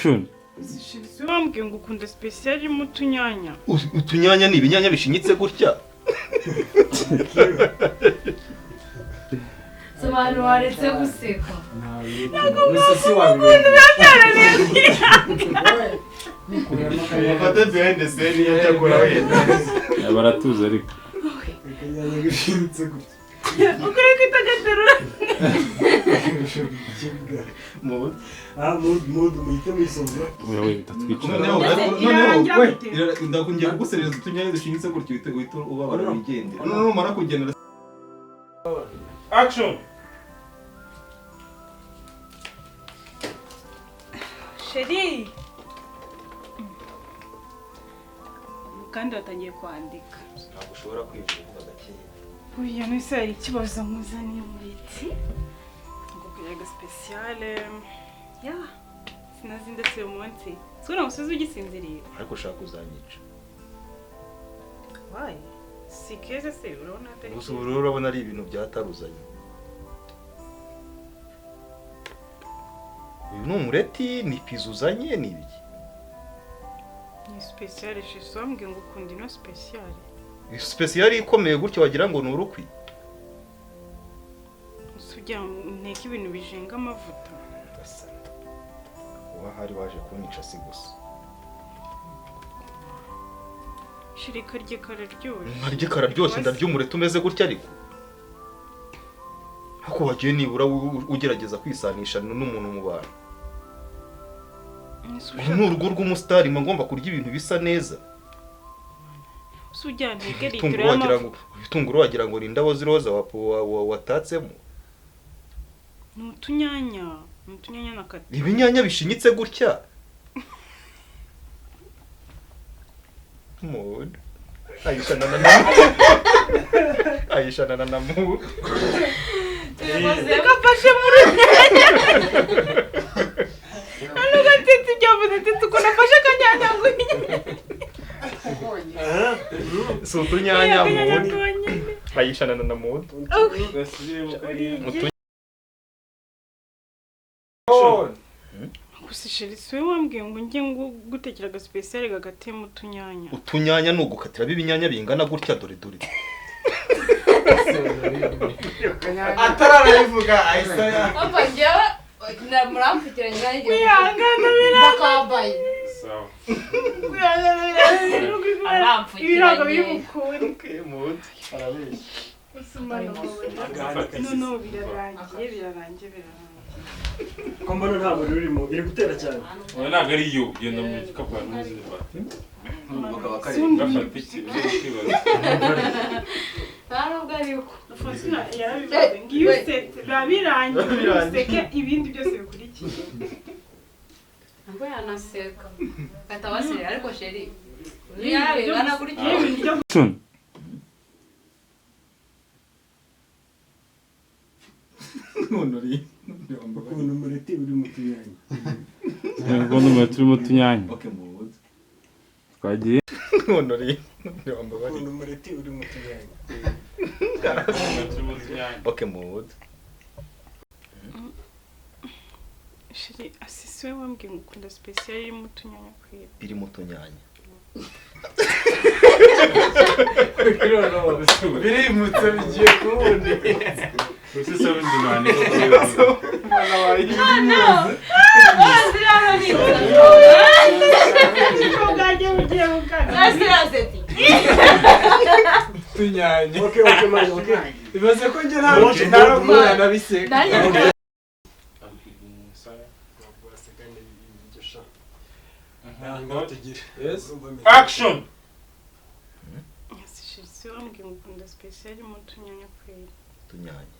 Shun. Zishirizo wambwiye ngo ukunda special mu tunyanya. Utunyanya ni ibinyanya bishinyitse gutya. Sobanura waretse guseka. Musisi wabibona. Mufate behind the scene yacyakora wenda. Baratuza ariko. Ibinyanya bishinyitse gutya. Ukuri kwitagatera. Mu Mood muhite mwisomera. Wewe tatwicara. Noneho ndakungiye kuguserereza utunyanya dushinyitse gutya uhita ubabara wigendera. Noneho mara kugendera. Action. Sheri. Kandi watangiye kwandika. Ntabwo ushobora kwivuga gakeye. Oya nese hari ikibazo nkuzaniye muri iki. Ngo kuyaga special. Ya. Sinazindetse umunsi. Sura musozi ugisinziriye. Ariko ushaka kuzanyica. Why? Isekeje se urabona atari. Gusa ubu urabona ari ibintu byataruzanye. Uyu ni umureti, ni pizuzanye, ni ibiki? Ni special shisomwe ngo ukunda ino special. Special ikomeye gutyo wagira ngo ni urukwi. Usujya nteke ibintu bijenga amavuta. Wahari waje kunyica si gusa. Shirika rye kararyoshye. Nkarye kararyoshye ndarya umureti umeze gutya ariko. Hako wagiye nibura ugerageza kwisanisha n'umuntu mu bantu. Ni urugo rw'umusitari ngomba kurya ibintu bisa neza. Usujya nteke Itunguru wagira ngo itunguru wagira ngo ni indabo ziroza watatsemo. Ni utunyanya nakati. Ibinyanya bishinyitse gutya. Mood. Ayishana na mood. Gafashe mu runyanya. Hano gatete byavuze ati tukonafashe kanyanya ngo. So tunyanya mood. Ayishana na mood. Gusa sheri siwe wambwiye ngo njye gutekeraga special gagate mu tunyanya. Utunyanya no gukatira bibinyanya bingana gutya dore. Atararayivuga ayisaya. Papa njyewe muramfikiranye nanjye. Kwihangana Bakabaye. Sawa. Ibirago bimukuri. Mood. No birarangiye. Ko mbona nta muri urimo iri gutera cyane. Oya ntago ari yo genda mu gikapu n'uzi bati. Gafata iki kibazo. Ntabwo ariko. Fasina yarabivuze ngiyo sete babirangiye useke ibindi byose bikurikiye. Ntabwo yanaseka. Katabasire ariko sheri. Yarabigana kuri cyo. Shun. Nonori. Ukuntu umureti uri mu tunyanya. Ngo numwe turi mu tunyanya. Okay mood. Twagiye. Nonori. Ukuntu umureti uri mu tunyanya. Okay mood. Shiri asisiwe wambwiye ngo ukunda special iri mu tunyanya kwira. Iri mu tunyanya. Birimutse bigiye kubundi. Usi seven dimani ko. No. Azira ni. Kogaje ugiye mukana. Azira zeti. Tunyanya. Okay maze okay. Bibaze ko nje nta nabiseka. Action. Shiri siwe wambwiye ngo ukunda special iri mu tunyanya kwira. Tunyanya.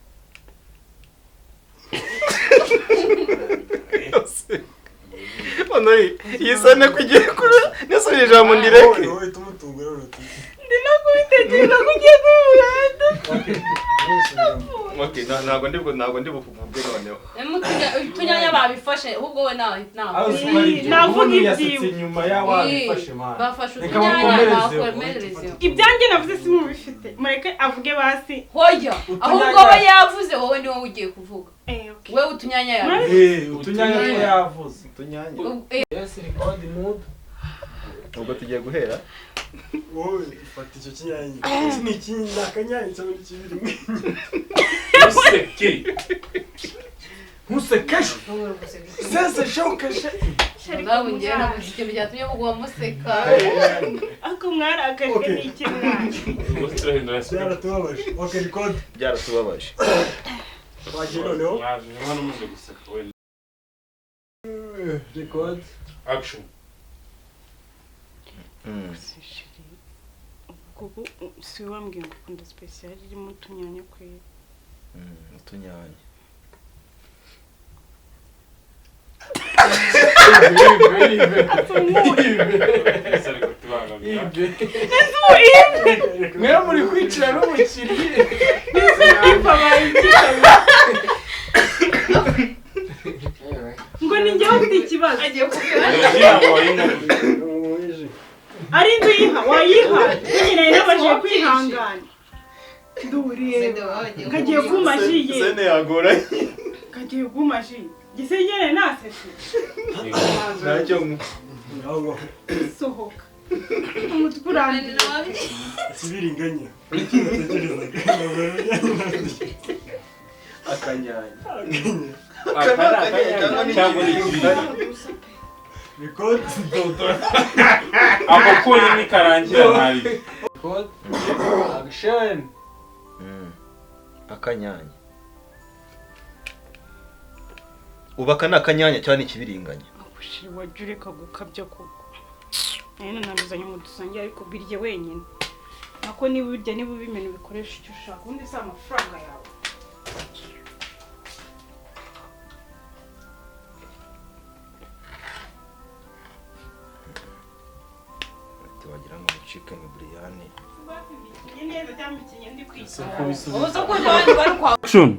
Onori, yisane kugiye kuri nesone jambo ndireke. Wowe tumutungura ruti. Ndino kubitekereza kugiye kwibanda. Okay, ntago ndi buvuge noneho. Tunyanya babifashe ahubwo we nawe. Navuga ibyiwe. Inyuma yawe abifashe man. Bafashe utunyanya bakomereze. Ibyanjye navuze si mu bifite. Mureke avuge basi. Hoya. Ahubwo we yavuze wowe ni wowe ugiye kuvuga. Okay. wewe utunyanya yawe utunyanya twayavuze utunyanya yes record mood ubwo tugiye guhera wowe fata icyo kinyanya iki ni ikinyanya akanyanya cyangwa ikibiri Useke. musekeshe sese shokeshe nawe ngiye na muziki byatumye mugwa museka ako mwarakajwe n'iki mwana byaratubabaje okay record byaratubabaje wagiye noneho Mwaje hano muze guseka we. record Action. kuko si wambwiye ngo ukunda special irimo utunyanya kwe utunyanya mwe muri kwicira n'umukiriye ngo ni njye ufite ikibazo agiye kubwira ari inzu yiha wayiha nyine nabashije kwihangana nduriye kagiye kumashiye sene yagoranye kagiye kumashiye gisengere nasese ntacyo sohoka umutukurandi sibiringanya akanyanya Cyangwa ikibiri. record Ako kuri ni karangira ntari. record action akanyanya ubaka ni akanyanya cyane ikibiringanya agushira wajure kagukabya koko nene nabizanye mu dusangiye ariko birye wenyine nako niba urya niba ubimena bikoresha icyo ushaka undi si amafaranga yawe wagira ngo chicken biryani neza cyangwa ikinye ndi kwisa ubuze ko abandi bari kwa Action.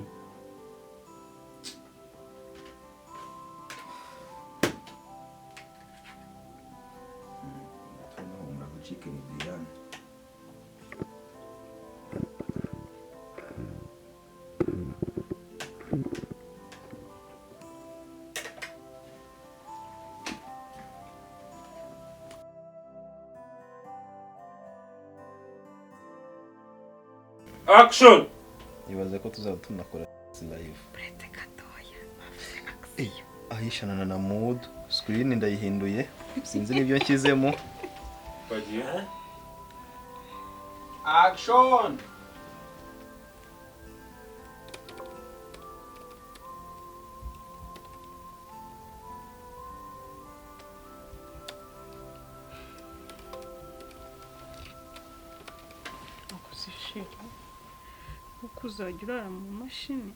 chicken biryani Action. ibaze ko tuzaba tunakora live Brete katoya ahishanana na mood screen ndayihinduye sinzi nibyo nshyizemo Bagiye. action akuzishira kuko uzajya urara mu mashini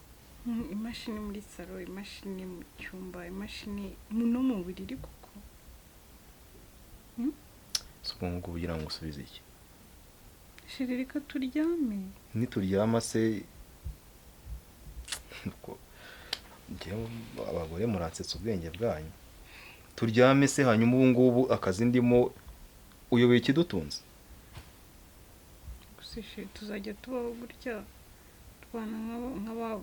imashini muri salo imashini mu cyumba imashini no mu buriri kuko subwo kugira ngo usubize iki shiririka turyame nituryama se nuko njyewe abagore muransetsa ubwenge bwanyu turyame se hanyuma ubu ngubu akazi ndimo uyoboye ikidutunze gusishira tuzajya tubaho gutya twana nk'aba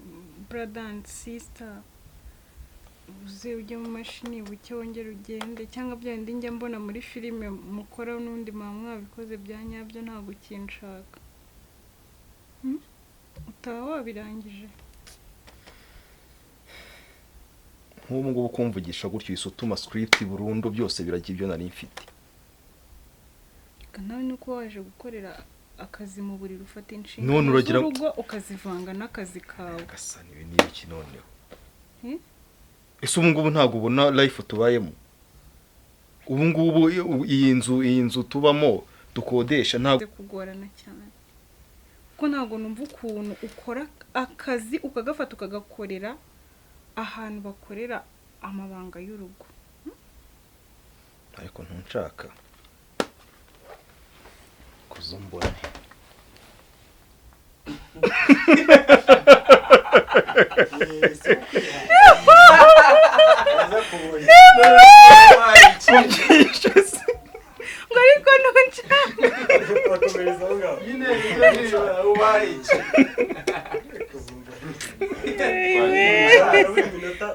brother and sister uze ujye mu mashini buke wongera ugende cyangwa byandi njya mbona muri filime mukora n'undi mwabikoze bya nyabyo ntabwo ukinshaka utaba wabirangije nk'ubu ngubu kumvugisha gutyo isutuma script burundu byose biragiye ibyo nari mfite nawe nuko waje gukorera akazi mu buriri ufata inshinga none uragira urugo ukazivanga n'akazi kawe gasana ibi ni iki noneho ese ubu ngubu ntabwo ubona life tubayemo ubu ngubu iyi nzu tubamo dukodesha ntabwo kugorana cyane kuko ntabwo numva ukuntu ukora akazi ukagafata ukagakorera ahantu bakorera amabanga y'urugo ariko ntunshaka kuzumbone ngo ariko ntunshaka bakomereza aho ngaho nyine ubaye iki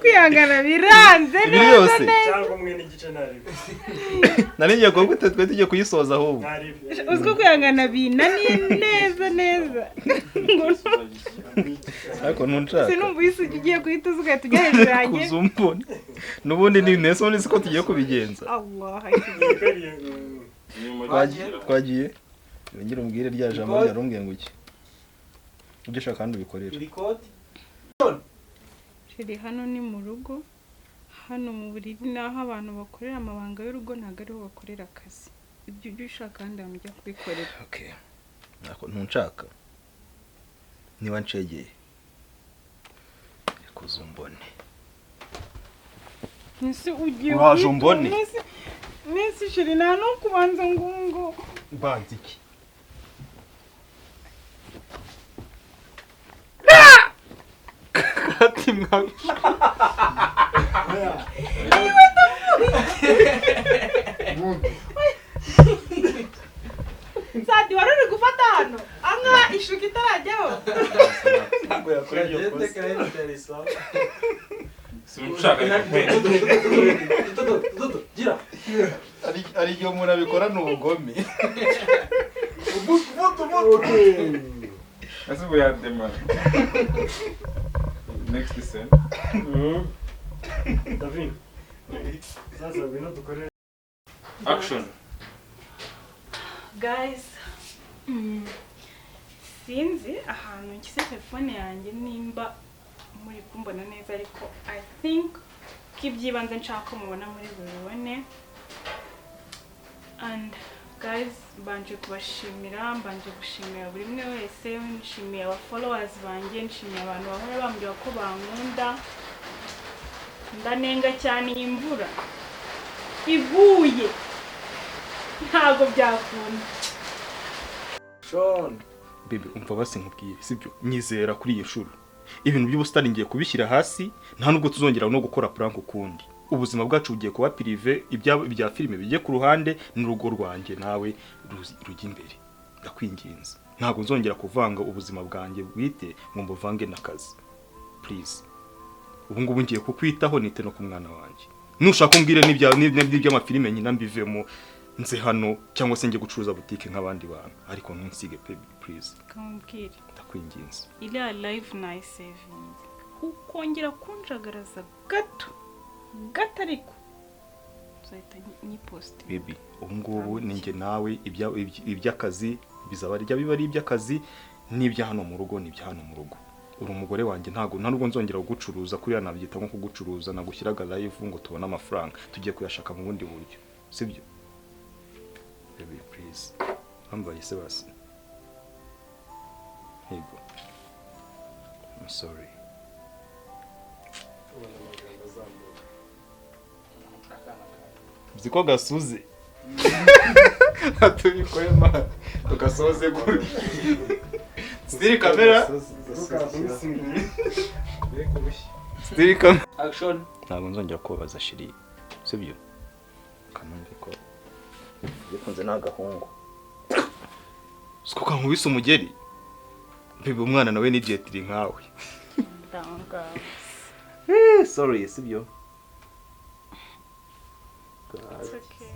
kwihangana biranze Ibi neza byose? neza cyangwa umwe n'igice ntarebe nari ngiye kuvuga ko twe tugiye kuyisoza ahubwo ntarebe uziko kwihangana binaniye neza neza ariko ntunshaka sinumva isugi ugiye guhita uza ugahita ujya hejuru yanjye kuzumbone n'ubundi ni nese ubundi siko tugiye kubigenza Allah twagiye yongera umbwire rya jambo ryarumbwiye ngo iki ibyo ushaka kandi ubikorera shiri hano ni mu rugo hano mu buriri naho abantu bakorera amabanga y'urugo ntabwo ariho bakorera akazi ibyo ushaka kandi abantu ujya kubikorera okay ntunshaka niba ncegeye kuzumbone nisi ugiye Uraje umbone? nisi shiri nta no kubanza ngo banzi iki kati mwawe Sadi wari uri gufata hano anga ishuka itarajyaho ngo yakora iyo kosa Sinshaka ari igihe umuntu abikora ni ubugome Ese ubu yandemara. Next scene. David sasa bino dukore Action. guys sinzi ahantu nshyize telefone yanjye nimba muri kumbona neza ariko I think ko ibyibanze nshaka ko mubona muri bubone and guys mbanje kubashimira mbanje gushimira buri umwe wese nshimiye aba followers banjye nshimiye abantu bahora bambwira ko bankunda ndanenga cyane imvura iguye ntago byakunda Sean bebe umva basi nkubwiye sibyo nyizera kuri iyi shuro ibintu by'ubusitani ngiye kubishyira hasi nta nubwo tuzongera no gukora prank ukundi ubuzima bwacu bugiye kuba prive ibya filime bijye ku ruhande n'urugo rwanjye nawe rujya imbere ndakwinginze ntabwo nzongera kuvanga ubuzima bwanjye bwite ngo mbuvange n'akazi please ubu ngubu ngiye kukwitaho nite no ku mwana wanjye nushaka umbwire n'iby'amafilime nyina mbivemo nze hano cyangwa se ngiye gucuruza boutique nk'abandi bantu ariko ntunsige please kamubwire ndakwinginze iriya live saving ukongera kunjagaraza gato ariko uzahita nyiposte baby ubu ngubu ninjye nawe iby'akazi bizaba biba ari iby'akazi n'ibya hano mu rugo n'ibya hano mu rugo uri umugore wanjye nta nubwo nzongera kugucuruza kuriya nabyita nko kugucuruza nagushyiraga live ngo tubone amafaranga tugiye kuyashaka mu bundi buryo sibyo baby please ambaye se basi yego I'm sorry ziko gasuze atubikoye ma tugasoze guri still camera still camera action ntabwo nzongera kubabaza shiri sibyo kanumve ko bikunze n'agahungu siko kankubise umugeri bibe umwana nawe ni jetiri nkawe sorry sibyo It's okay.